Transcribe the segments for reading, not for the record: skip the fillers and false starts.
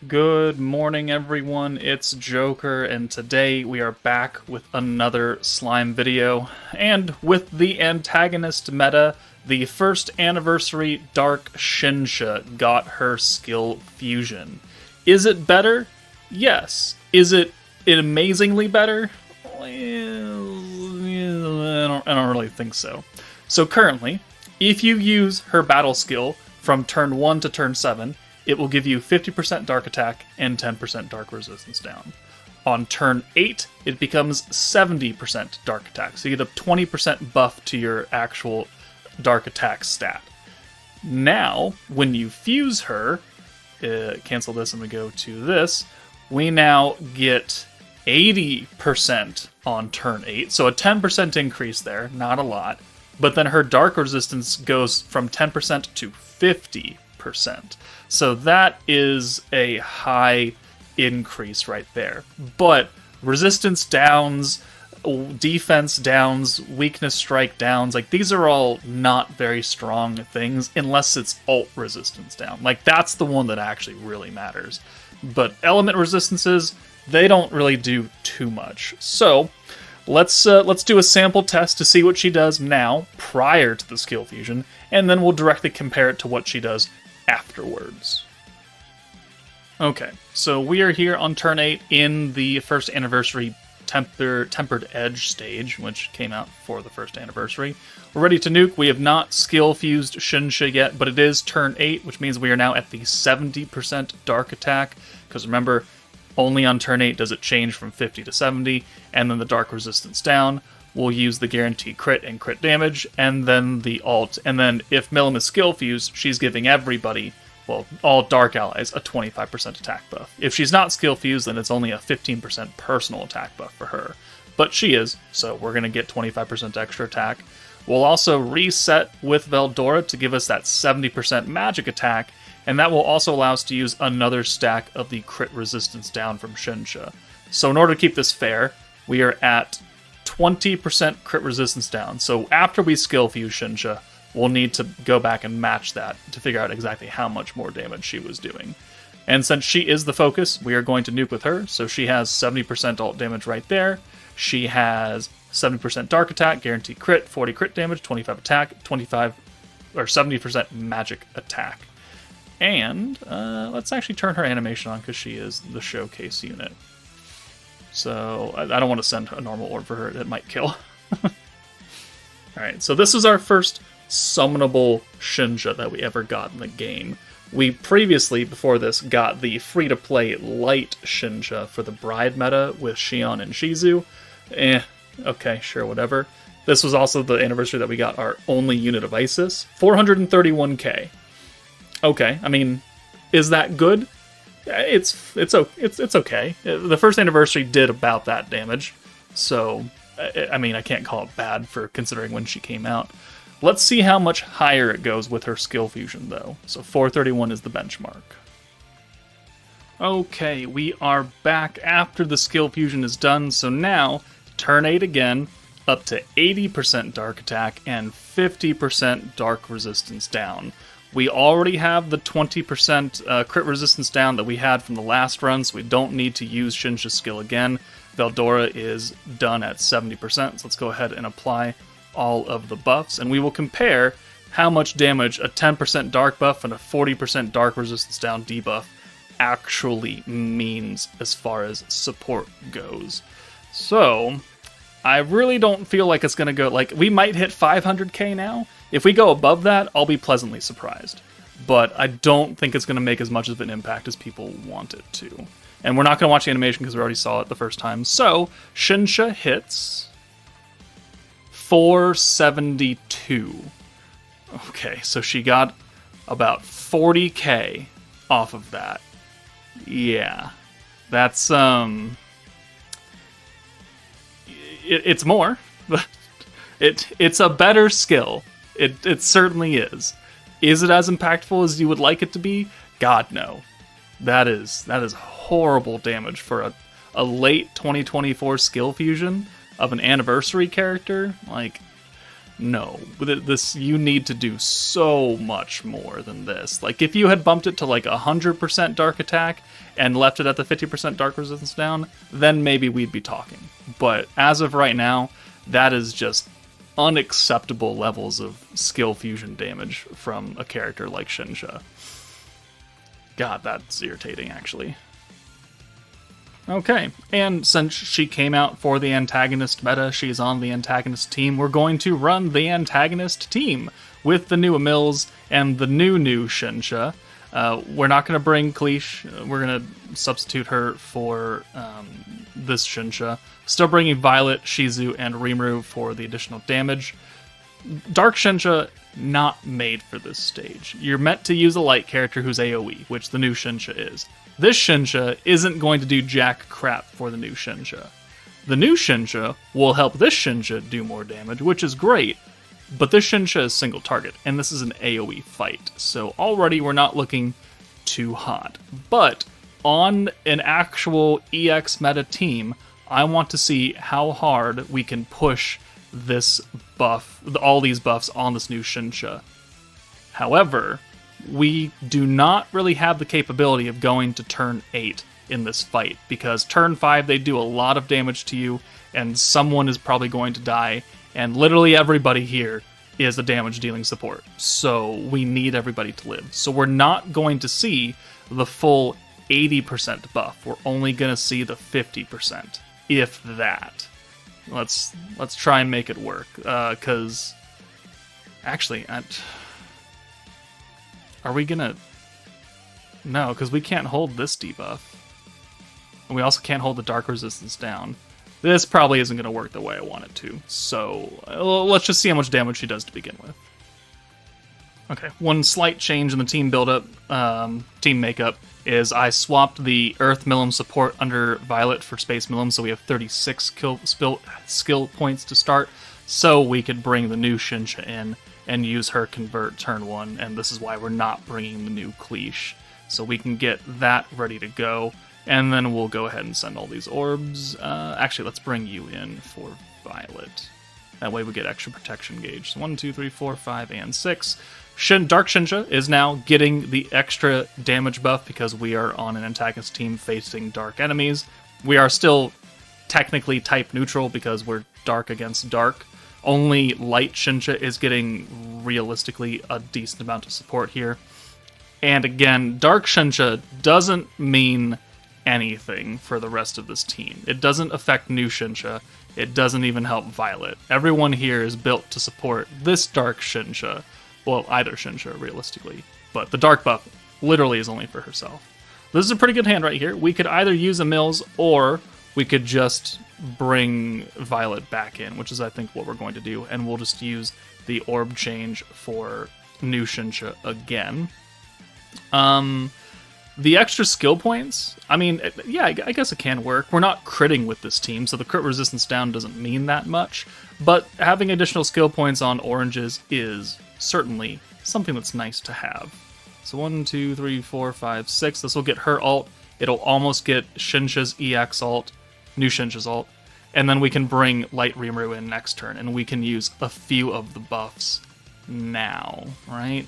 Good morning, everyone. It's Joker, and today we are back with another slime video. And with the Antagonist meta, the first anniversary Dark Shinsha got her skill fusion. Is it better? Yes. Is it amazingly better? Well, I don't really think so. So currently, if you use her battle skill from turn 1 to turn 7, it will give you 50% dark attack and 10% dark resistance down. On turn 8, it becomes 70% dark attack, so you get a 20% buff to your actual dark attack stat. Now, when you fuse her, cancel this and we go to this, we now get 80% on turn 8, so a 10% increase there, not a lot, but then her dark resistance goes from 10% to 50%. So that is a high increase right there. But resistance downs, defense downs, weakness strike downs, like these are all not very strong things unless it's ult resistance down. Like that's the one that actually really matters. But element resistances, they don't really do too much. So let's do a sample test to see what she does now prior to the skill fusion, and then we'll directly compare it to what she does afterwards. Okay, so we are here on turn 8 in the first anniversary Tempered Edge stage, which came out for the first anniversary. We're ready to nuke. We have not skill fused Shinsha yet, but it is turn 8, which means we are now at the 70% dark attack, because remember, only on turn 8 does it change from 50 to 70, and then the dark resistance down. We'll use the guarantee crit and crit damage, and then the ult. And then if Milim is skill fused, she's giving everybody, well, all dark allies, a 25% attack buff. If she's not skill fused, then it's only a 15% personal attack buff for her. But she is, so we're going to get 25% extra attack. We'll also reset with Veldora to give us that 70% magic attack, and that will also allow us to use another stack of the crit resistance down from Shinsha. So in order to keep this fair, we are at 20% crit resistance down. So after we skill fuse Shinsha, we'll need to go back and match that to figure out exactly how much more damage she was doing. And since she is the focus, we are going to nuke with her. So she has 70% ult damage right there. She has 70% dark attack, guaranteed crit, 40 crit damage, 25 attack, 25 or 70% magic attack. And let's actually turn her animation on because she is the showcase unit. So I don't want to send a normal orb for her. It might kill. Alright, so this is our first summonable Shinsha that we ever got in the game. We previously, before this, got the free-to-play light Shinsha for the Bride meta with Xion and Shizu. Okay, sure, whatever. This was also the anniversary that we got our only unit of Isis. 431k. Okay, I mean, is that good? It's okay. The first anniversary did about that damage, so I mean I can't call it bad for considering when she came out. Let's see how much higher it goes with her skill fusion though. So 431 is the benchmark. Okay, we are back after the skill fusion is done. So now turn 8 again, up to 80% dark attack and 50% dark resistance down. We already have the 20% crit resistance down that we had from the last run, so we don't need to use Shinsha's skill again. Veldora is done at 70%, so let's go ahead and apply all of the buffs, and we will compare how much damage a 10% dark buff and a 40% dark resistance down debuff actually means as far as support goes. So, I really don't feel like it's going to go, like, we might hit 500k now. If we go above that, I'll be pleasantly surprised. But I don't think it's going to make as much of an impact as people want it to. And we're not going to watch the animation because we already saw it the first time. So, Shinsha hits 472. Okay, so she got about 40k off of that. Yeah. That's, it's more. It's a better skill. It certainly is. Is it as impactful as you would like it to be? God, no. That is horrible damage for a late 2024 skill fusion of an anniversary character. Like, No, this, you need to do so much more than this. Like, if you had bumped it to like 100% dark attack and left it at the 50% dark resistance down, then maybe we'd be talking. But as of right now, that is just unacceptable levels of skill fusion damage from a character like Shinsha. God, that's irritating, actually. Okay, and since she came out for the Antagonist meta, she's on the Antagonist team, we're going to run the Antagonist team with the new Emils and the new Shinsha. We're not going to bring Cleash, we're going to substitute her for this Shinsha. Still bringing Violet, Shizu, and Rimuru for the additional damage. Dark Shinsha, not made for this stage. You're meant to use a light character who's AoE, which the new Shinsha is. This Shinsha isn't going to do jack crap for the new Shinsha. The new Shinsha will help this Shinsha do more damage, which is great, but this Shinsha is single target, and this is an AoE fight, so already we're not looking too hot. But on an actual EX meta team, I want to see how hard we can push this buff, all these buffs on this new Shinsha. However, we do not really have the capability of going to turn 8 in this fight, because turn 5 they do a lot of damage to you, and someone is probably going to die, and literally everybody here is a damage dealing support, so we need everybody to live. So we're not going to see the full 80% buff, we're only going to see the 50%, if that. Let's try and make it work, because actually, are we gonna... No, because we can't hold this debuff. And we also can't hold the dark resistance down. This probably isn't going to work the way I want it to. So, let's just see how much damage she does to begin with. Okay, one slight change in the team build-up, team makeup, is I swapped the Earth Milim support under Violet for Space Milim, so we have 36 skill points to start, so we could bring the new Shinsha in and use her convert turn 1, and this is why we're not bringing the new Cleash. So we can get that ready to go, and then we'll go ahead and send all these orbs. Actually, let's bring you in for Violet. That way we get extra protection gauge. So 1, 2, 3, 4, 5, and 6. Dark Shinsha is now getting the extra damage buff because we are on an antagonist team facing dark enemies. We are still technically type neutral because we're dark against dark. Only light Shinsha is getting, realistically, a decent amount of support here. And again, Dark Shinsha doesn't mean anything for the rest of this team. It doesn't affect new Shinsha. It doesn't even help Violet. Everyone here is built to support this Dark Shinsha. Well, either Shinsha, realistically. But the Dark buff literally is only for herself. This is a pretty good hand right here. We could either use Emils, or we could just bring Violet back in, which is, I think, what we're going to do. And we'll just use the orb change for new Shinsha again. The extra skill points, I mean, yeah, I guess it can work. We're not critting with this team, so the crit resistance down doesn't mean that much. But having additional skill points on oranges is certainly something that's nice to have. So 1, 2, 3, 4, 5, 6. This will get her ult. It'll almost get Shinsha's EX ult, new Shinsha's ult. And then we can bring Light Rimuru in next turn, and we can use a few of the buffs now, right?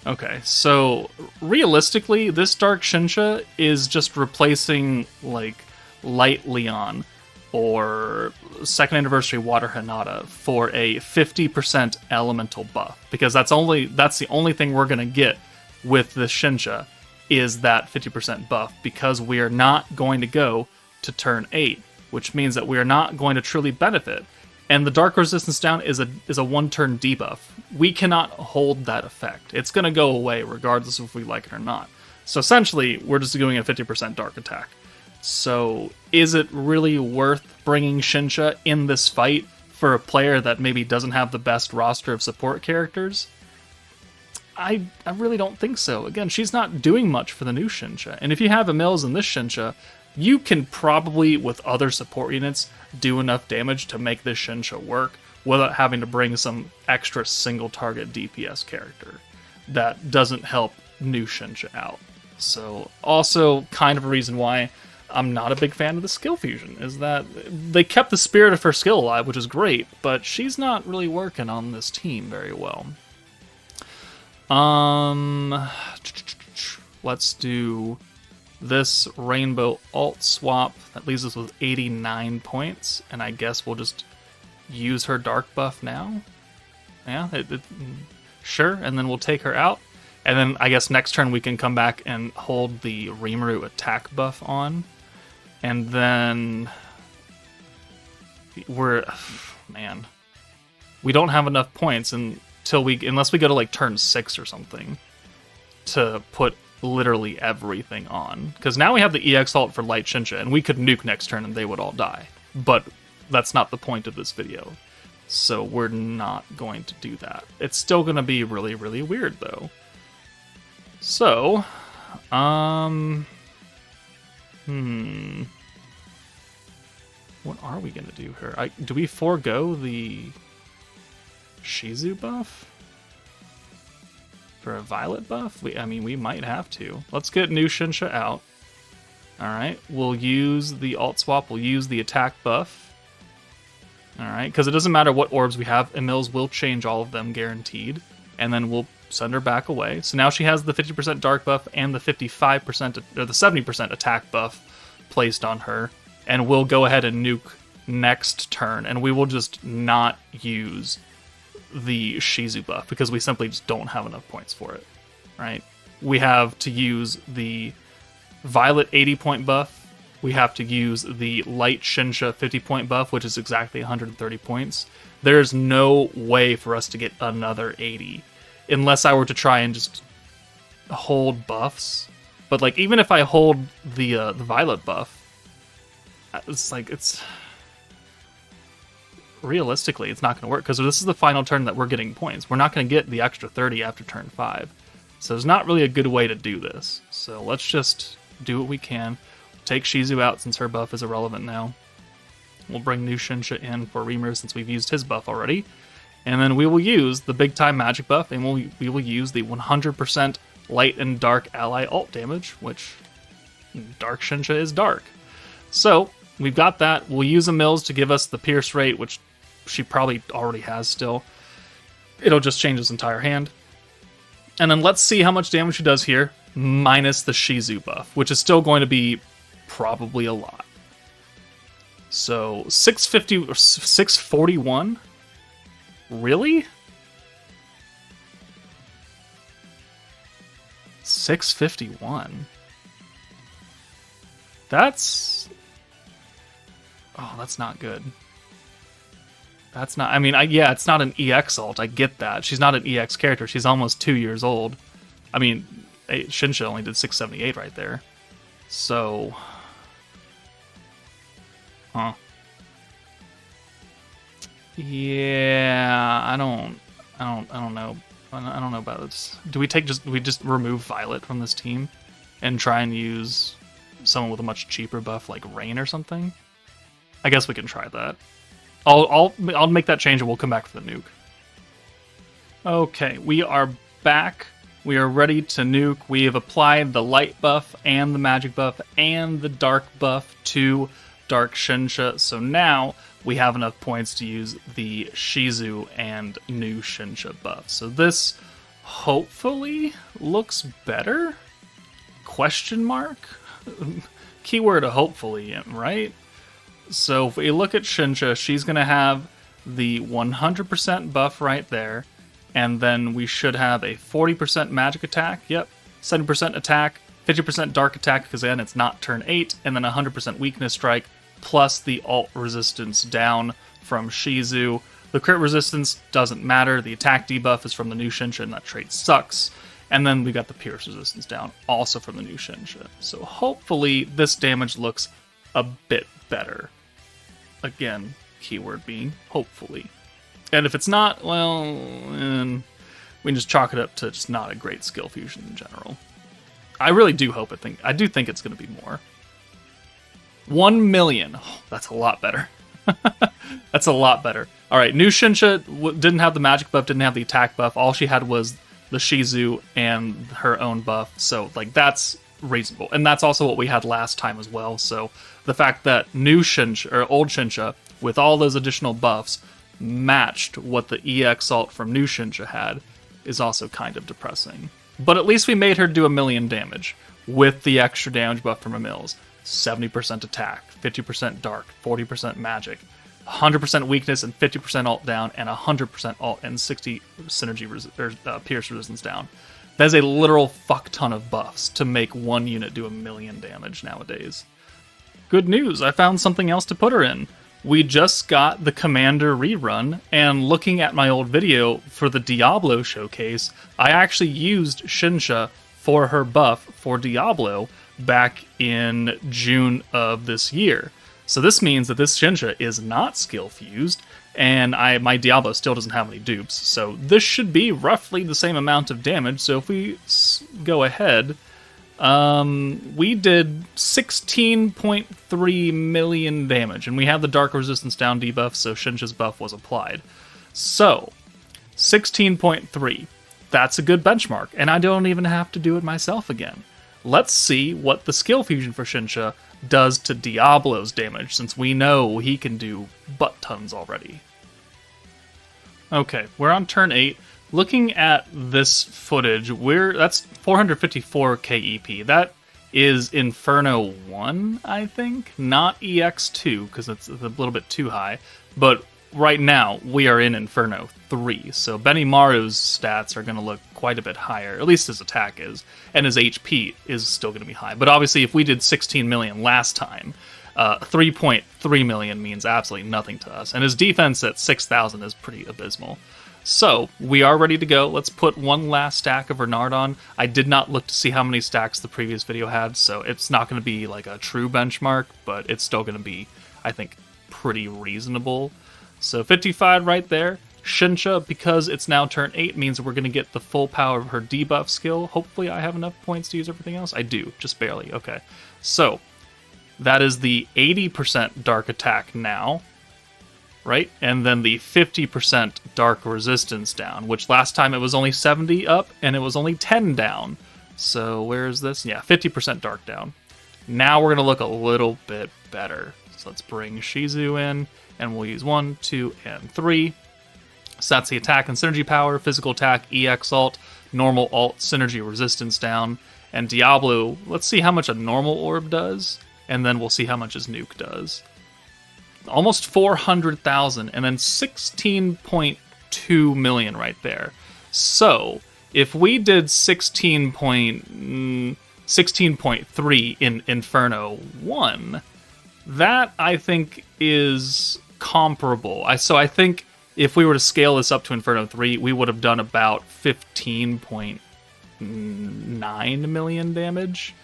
Okay, so realistically, this Dark Shinsha is just replacing, like, Light Leon or Second Anniversary Water Hinata for a 50% elemental buff, because that's the only thing we're gonna get with this Shinsha is that 50% buff, because we are not going to go to turn 8, which means that we are not going to truly benefit. And the Dark Resistance down is a 1-turn debuff. We cannot hold that effect. It's going to go away regardless of if we like it or not. So essentially, we're just doing a 50% Dark attack. So is it really worth bringing Shinsha in this fight for a player that maybe doesn't have the best roster of support characters? I really don't think so. Again, she's not doing much for the new Shinsha. And if you have Emils in this Shinsha, you can probably, with other support units, do enough damage to make this Shinsha work without having to bring some extra single-target DPS character that doesn't help new Shinsha out. So, also kind of a reason why I'm not a big fan of the skill fusion, is that they kept the spirit of her skill alive, which is great, but she's not really working on this team very well. Let's do this rainbow alt swap. That leaves us with 89 points, and I guess we'll just use her dark buff now. Yeah, sure, and then we'll take her out. And then I guess next turn we can come back and hold the Rimuru attack buff on. And then man, we don't have enough points unless we go to like turn 6 or something to put literally everything on. Because now we have the EX ult for Light Shinsha, and we could nuke next turn and they would all die. But that's not the point of this video. So we're not going to do that. It's still going to be really, really weird though. So, what are we going to do here? Do we forego the Shizu buff for a Violet buff? We might have to. Let's get new Shinsha out. Alright, we'll use the alt swap, we'll use the attack buff. Alright, because it doesn't matter what orbs we have, Emils will change all of them guaranteed. And then we'll send her back away. So now she has the 50% dark buff and the 55% or the 70% attack buff placed on her. And we'll go ahead and nuke next turn. And we will just not use the Shizu buff because we simply just don't have enough points for it. Right? We have to use the Violet 80-point buff. We have to use the Light Shinsha 50-point buff, which is exactly 130 points. There's no way for us to get another 80 unless I were to try and just hold buffs. But like even if I hold the Violet buff, it's realistically it's not going to work because this is the final turn that we're getting points. We're not going to get the extra 30 after turn 5. So there's not really a good way to do this. So let's just do what we can. Take Shizu out since her buff is irrelevant now. We'll bring new Shinsha in for Rimuru since we've used his buff already. And then we will use the big time magic buff, and we will use the 100% light and dark ally ult damage, which Dark Shinsha is dark. So we've got that. We'll use Emils to give us the pierce rate, which she probably already has still. It'll just change his entire hand. And then let's see how much damage she does here, minus the Shizu buff, which is still going to be probably a lot. So 650 or 641? Really? 651. That's not good. That's not, yeah, it's not an EX ult. I get that. She's not an EX character. She's almost 2 years old. Shinsha only did 678 right there. So, yeah, I don't know. I don't know about this. Do we just remove Violet from this team and try and use someone with a much cheaper buff like Rain or something? I guess we can try that. I'll make that change and we'll come back for the nuke. Okay, we are back. We are ready to nuke. We have applied the light buff and the magic buff and the dark buff to Dark Shinsha. So now we have enough points to use the Shizu and new Shinsha buff. So this hopefully looks better? Question mark? Keyword hopefully, right? So if we look at Shinsha, she's going to have the 100% buff right there. And then we should have a 40% magic attack. Yep. 70% attack, 50% dark attack, because again, it's not turn 8. And then 100% weakness strike, plus the alt resistance down from Shizu. The crit resistance doesn't matter. The attack debuff is from the new Shinsha, and that trait sucks. And then we got the pierce resistance down, also from the new Shinsha. So hopefully this damage looks a bit better. Again, keyword being hopefully. And if it's not, well, we can just chalk it up to just not a great skill fusion in general. I really do hope I do think it's going to be more. 1 million. Oh, that's a lot better. That's a lot better. All right, new Shinsha didn't have the magic buff, didn't have the attack buff. All she had was the Shizu and her own buff. So, like, that's reasonable. And that's also what we had last time as well. So the fact that new Shinsha, or old Shinsha, with all those additional buffs, matched what the EX alt from new Shinsha had is also kind of depressing. But at least we made her do 1,000,000 damage with the extra damage buff from Emil's. 70% attack, 50% dark, 40% magic, 100% weakness and 50% alt down, and 100% alt and 60 synergy pierce resistance down. That is a literal fuck ton of buffs to make one unit do 1,000,000 damage nowadays. Good news, I found something else to put her in. We just got the Commander rerun, and looking at my old video for the Diablo showcase, I actually used Shinsha for her buff for Diablo back in June of this year. So this means that this Shinsha is not skill fused, and my Diablo still doesn't have any dupes. So this should be roughly the same amount of damage. So if we go ahead, we did 16.3 million damage, and we have the Dark Resistance down debuff, so Shinsha's buff was applied. So 16.3, that's a good benchmark, and I don't even have to do it myself again. Let's see what the skill fusion for Shinsha does to Diablo's damage, since we know he can do butt tons already. Okay, we're on turn 8. Looking at this footage, that's 454 KEP. That is Inferno 1, I think, not EX2, because it's a little bit too high. But right now, we are in Inferno 3, so Benimaru's stats are going to look quite a bit higher, at least his attack is, and his HP is still going to be high. But obviously, if we did 16 million last time, 3.3 million means absolutely nothing to us, and his defense at 6,000 is pretty abysmal. So, we are ready to go. Let's put one last stack of Renard on. I did not look to see how many stacks the previous video had, so it's not going to be like a true benchmark, but it's still going to be, I think, pretty reasonable. So 55 right there. Shinsha, because it's now turn 8, means we're going to get the full power of her debuff skill. Hopefully I have enough points to use everything else. I do, just barely. Okay. So, that is the 80% dark attack now, right? And then the 50% dark resistance down, which last time it was only 70 up, and it was only 10 down. So where is this? Yeah, 50% dark down. Now we're going to look a little bit better. So let's bring Shizu in, and we'll use 1, 2, and 3. So that's the attack and synergy power, physical attack, EX alt, normal alt, synergy resistance down. And Diablo, let's see how much a normal orb does, and then we'll see how much his nuke does. Almost 400,000, and then 16.2 million right there. So, if we did 16.3 in Inferno 1, that, I think, is comparable. So I think if we were to scale this up to Inferno 3, we would have done about 15.9 million damage.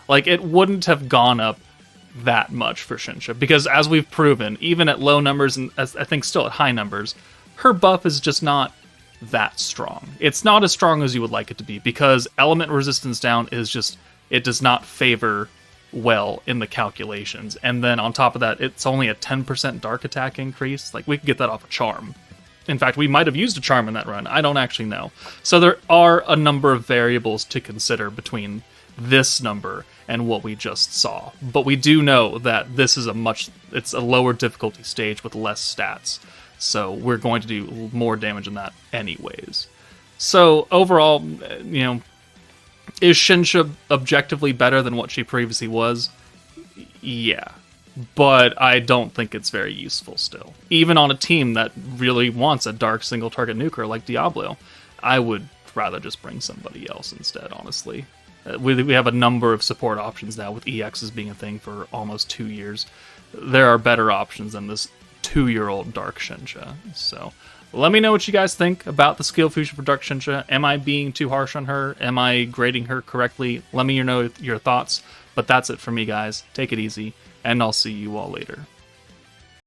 Like, it wouldn't have gone up that much for Shinsha, because as we've proven, even at low numbers, and as I think still at high numbers, her buff is just not that strong. It's not as strong as you would like it to be, because element resistance down is just, it does not favor well in the calculations. And then on top of that, it's only a 10% dark attack increase. Like, we could get that off a charm. In fact, we might have used a charm in that run. I don't actually know. So there are a number of variables to consider between this number and what we just saw. But we do know that this is it's a lower difficulty stage with less stats. So we're going to do more damage than that anyways. So overall, is Shinsha objectively better than what she previously was? Yeah. But I don't think it's very useful still. Even on a team that really wants a dark single target nuker like Diablo, I would rather just bring somebody else instead, honestly. We have a number of support options now, with EXs being a thing for almost 2 years. There are better options than this 2-year-old Dark Shinsha. So let me know what you guys think about the skill fusion for Dark Shinsha. Am I being too harsh on her? Am I grading her correctly? Let me know your thoughts. But that's it for me, guys. Take it easy, and I'll see you all later.